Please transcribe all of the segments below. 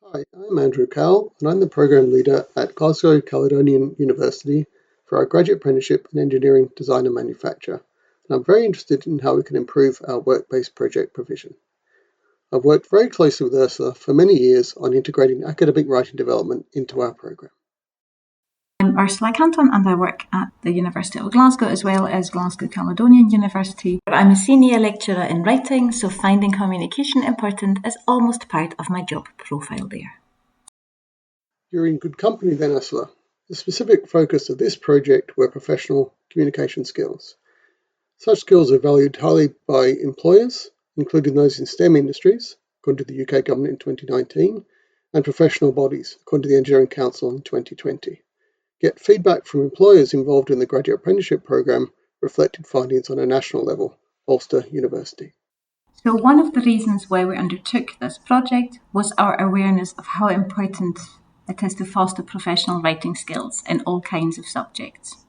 Hi, I'm Andrew Cowell, and I'm the Program Leader at Glasgow Caledonian University for our Graduate Apprenticeship in Engineering, Design and Manufacture, and I'm very interested in how we can improve our work-based project provision. I've worked very closely with Ursula for many years on integrating academic writing development into our program. I'm Ursula Canton and I work at the University of Glasgow as well as Glasgow Caledonian University. I'm a senior lecturer in writing, so finding communication important is almost part of my job profile there. You're in good company then, Ursula. The specific focus of this project were professional communication skills. Such skills are valued highly by employers, including those in STEM industries, according to the UK government in 2019, and professional bodies, according to the Engineering Council in 2020. Yet feedback from employers involved in the graduate apprenticeship program reflected findings on a national level, Ulster University. So one of the reasons why we undertook this project was our awareness of how important it is to foster professional writing skills in all kinds of subjects.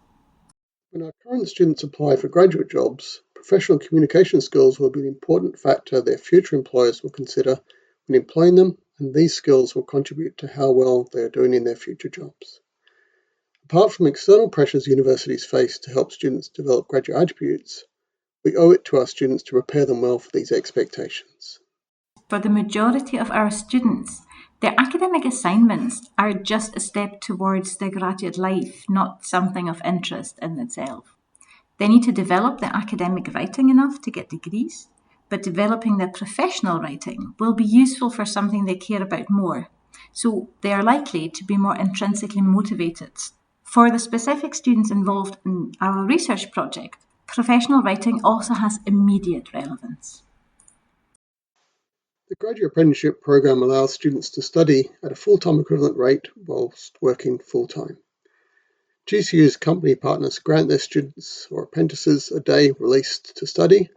When our current students apply for graduate jobs, professional communication skills will be an important factor their future employers will consider when employing them, and these skills will contribute to how well they are doing in their future jobs. Apart from external pressures universities face to help students develop graduate attributes, we owe it to our students to prepare them well for these expectations. For the majority of our students, their academic assignments are just a step towards their graduate life, not something of interest in itself. They need to develop their academic writing enough to get degrees, but developing their professional writing will be useful for something they care about more, so they are likely to be more intrinsically motivated. For the specific students involved in our research project, professional writing also has immediate relevance. The graduate apprenticeship program allows students to study at a full-time equivalent rate whilst working full-time. GCU's company partners grant their students or apprentices a day released to study,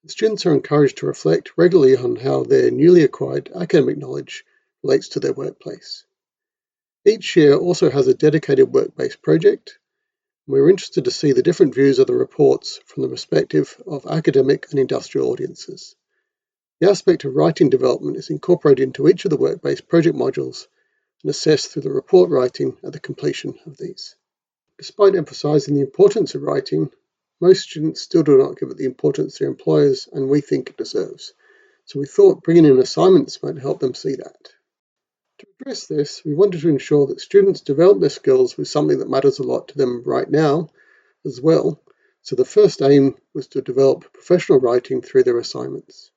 and students are encouraged to reflect regularly on how their newly acquired academic knowledge relates to their workplace. Each year also has a dedicated work-based project. We're interested to see the different views of the reports from the perspective of academic and industrial audiences. The aspect of writing development is incorporated into each of the work-based project modules and assessed through the report writing at the completion of these. Despite emphasising the importance of writing, most students still do not give it the importance their employers and we think it deserves. So we thought bringing in assignments might help them see that. To address this, we wanted to ensure that students develop their skills with something that matters a lot to them right now as well. So the first aim was to develop professional writing through their assignments.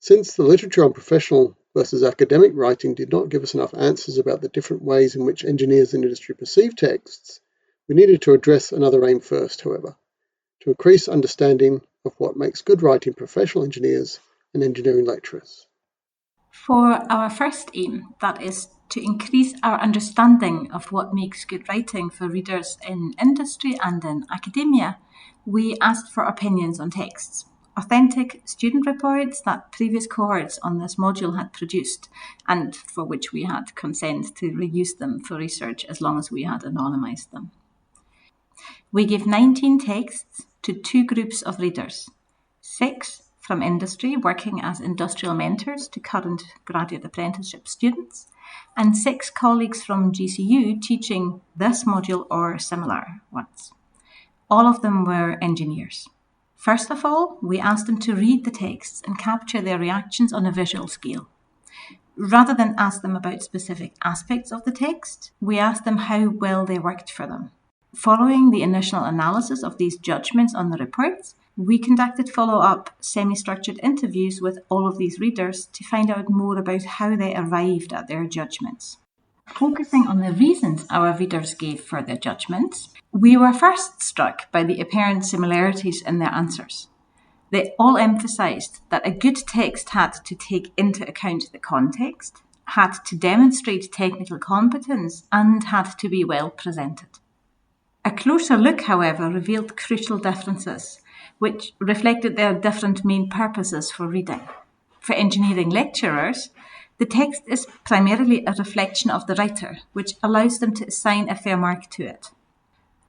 Since the literature on professional versus academic writing did not give us enough answers about the different ways in which engineers in industry perceive texts, we needed to address another aim first, however, to increase understanding of what makes good writing professional engineers and engineering lecturers. For our first aim, that is to increase our understanding of what makes good writing for readers in industry and in academia, we asked for opinions on texts, authentic student reports that previous cohorts on this module had produced and for which we had consent to reuse them for research as long as we had anonymised them. We gave 19 texts to two groups of readers, 6 from industry working as industrial mentors to current graduate apprenticeship students, and 6 colleagues from GCU teaching this module or similar ones. All of them were engineers. First of all, we asked them to read the texts and capture their reactions on a visual scale. Rather than ask them about specific aspects of the text, we asked them how well they worked for them. Following the initial analysis of these judgments on the reports, we conducted follow-up semi-structured interviews with all of these readers to find out more about how they arrived at their judgments. Focusing on the reasons our readers gave for their judgments, we were first struck by the apparent similarities in their answers. They all emphasised that a good text had to take into account the context, had to demonstrate technical competence, and had to be well presented. A closer look, however, revealed crucial differences, which reflected their different main purposes for reading. For engineering lecturers, the text is primarily a reflection of the writer, which allows them to assign a fair mark to it.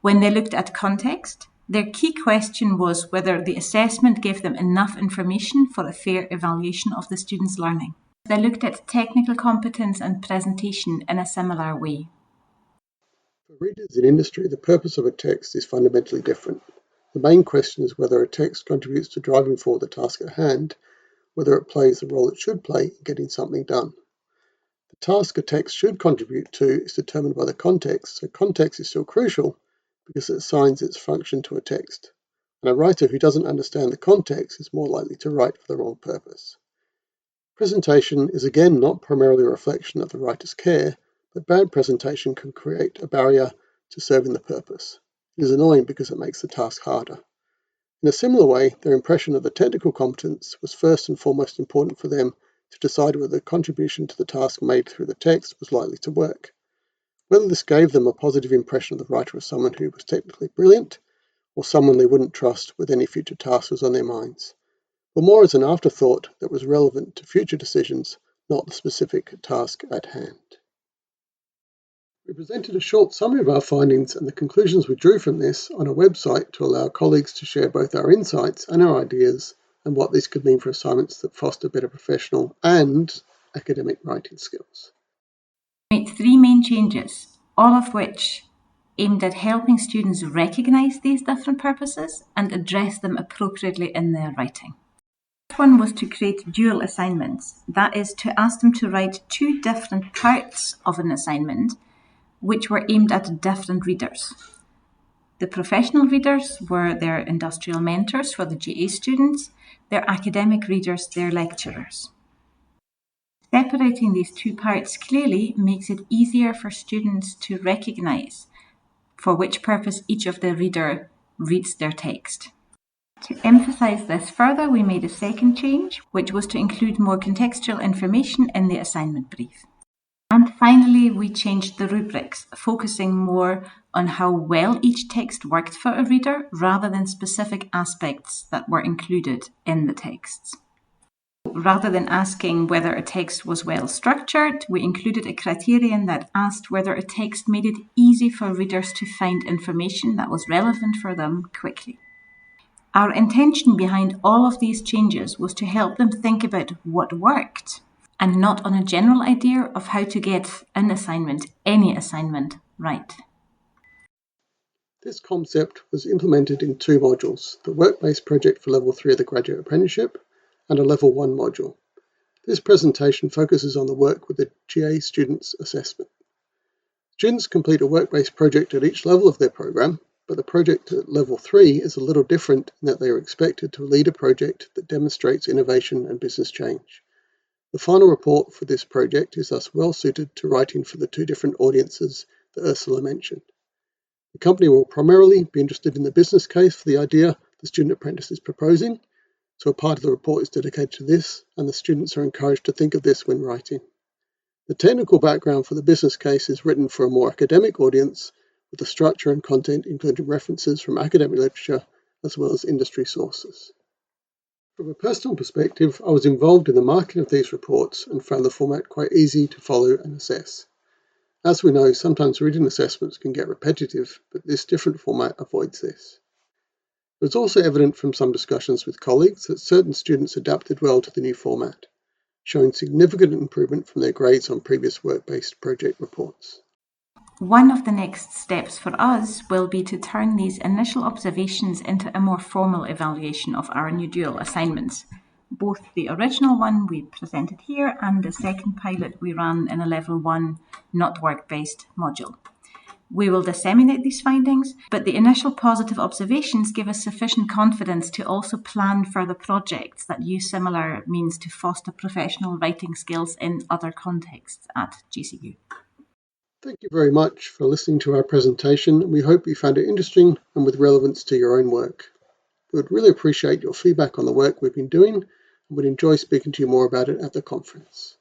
When they looked at context, their key question was whether the assessment gave them enough information for a fair evaluation of the students' learning. They looked at technical competence and presentation in a similar way. For readers in industry, the purpose of a text is fundamentally different. The main question is whether a text contributes to driving forward the task at hand, whether it plays the role it should play in getting something done. The task a text should contribute to is determined by the context, so context is still crucial because it assigns its function to a text. And a writer who doesn't understand the context is more likely to write for the wrong purpose. Presentation is again not primarily a reflection of the writer's care, but bad presentation can create a barrier to serving the purpose. It is annoying because it makes the task harder. In a similar way, their impression of the technical competence was first and foremost important for them to decide whether the contribution to the task made through the text was likely to work. Whether this gave them a positive impression of the writer as someone who was technically brilliant, or someone they wouldn't trust with any future tasks was on their minds, but more as an afterthought that was relevant to future decisions, not the specific task at hand. We presented a short summary of our findings and the conclusions we drew from this on a website to allow colleagues to share both our insights and our ideas and what this could mean for assignments that foster better professional and academic writing skills. We made 3 main changes, all of which aimed at helping students recognise these different purposes and address them appropriately in their writing. The first one was to create dual assignments, that is, to ask them to write 2 different parts of an assignment which were aimed at different readers. The professional readers were their industrial mentors for the GA students, their academic readers, their lecturers. Separating these 2 parts clearly makes it easier for students to recognise for which purpose each of the reader reads their text. To emphasise this further, we made a second change, which was to include more contextual information in the assignment brief. And finally, we changed the rubrics, focusing more on how well each text worked for a reader rather than specific aspects that were included in the texts. Rather than asking whether a text was well structured, we included a criterion that asked whether a text made it easy for readers to find information that was relevant for them quickly. Our intention behind all of these changes was to help them think about what worked and not on a general idea of how to get an assignment, any assignment, right. This concept was implemented in 2 modules, the work-based project for Level 3 of the Graduate Apprenticeship and a Level 1 module. This presentation focuses on the work with the GA students' assessment. Students complete a work-based project at each level of their program, but the project at Level 3 is a little different in that they are expected to lead a project that demonstrates innovation and business change. The final report for this project is thus well suited to writing for the 2 different audiences that Ursula mentioned. The company will primarily be interested in the business case for the idea the student apprentice is proposing, so a part of the report is dedicated to this, and the students are encouraged to think of this when writing. The technical background for the business case is written for a more academic audience, with the structure and content including references from academic literature as well as industry sources. From a personal perspective, I was involved in the marking of these reports and found the format quite easy to follow and assess. As we know, sometimes reading assessments can get repetitive, but this different format avoids this. It was also evident from some discussions with colleagues that certain students adapted well to the new format, showing significant improvement from their grades on previous work-based project reports. One of the next steps for us will be to turn these initial observations into a more formal evaluation of our new dual assignments. Both the original one we presented here and the second pilot we ran in a Level 1 not work-based module. We will disseminate these findings, but the initial positive observations give us sufficient confidence to also plan further projects that use similar means to foster professional writing skills in other contexts at GCU. Thank you very much for listening to our presentation. We hope you found it interesting and with relevance to your own work. We would really appreciate your feedback on the work we've been doing and would enjoy speaking to you more about it at the conference.